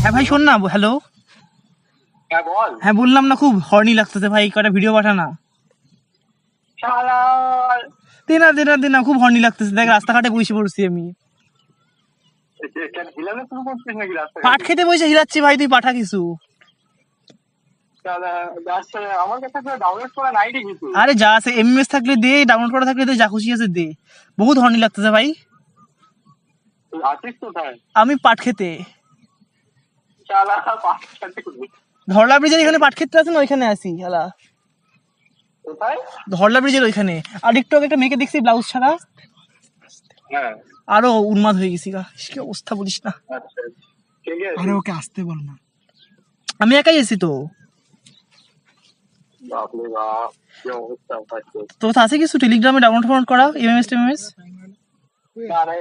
হ্যাঁ ভাই শোন না, হ্যালো। হ্যাঁ বল। হ্যাঁ বললাম না, খুব হর্নি লাগতেছে ভাই, কটা ভিডিও পাঠা না। শালা দে না, খুব হর্নি লাগতেছে, দেখ রাস্তাঘাটে বসে পড়ছি আমি। কেন হিলানো শুরু করছিস নাকি রাস্তায়? পাট খেতে বসে হিলাচ্ছি ভাই, তুই পাঠা কিছু। শালা আমার কাছে ডাউনলোড করা নাই রে কিছু। আরে যা আছে এমএস থাকলে দে, ডাউনলোড করা থাকলে দে, যা খুশি আছে দে। বহুত হর্নি লাগতেছে ভাই। তুই আছিস কোথায়? আমি পাট খেতে, শালা পাঁচ সাথে ধরলা ব্রিজের এখানে পাট খেতে আছে না, ওইখানে আছি। শালা কোথায়? ধরলা ব্রিজের ওইখানে। আর একটু আগে একটা মেয়েকে দেখছি ব্লাউজ ছাড়া, হ্যাঁ আরো উন্মাদ হয়ে গেছি গা। কি অবস্থা বলিস না। আচ্ছা কে কে? আরে ওকে আসতে বল না, আমি একাই আছি তো। বাপরে বাপ কি অবস্থা পাচ্ছে। তো আছে কিছু টেলিগ্রামে ডাউনলোড করা এমএমএস টেমএমএস? না রে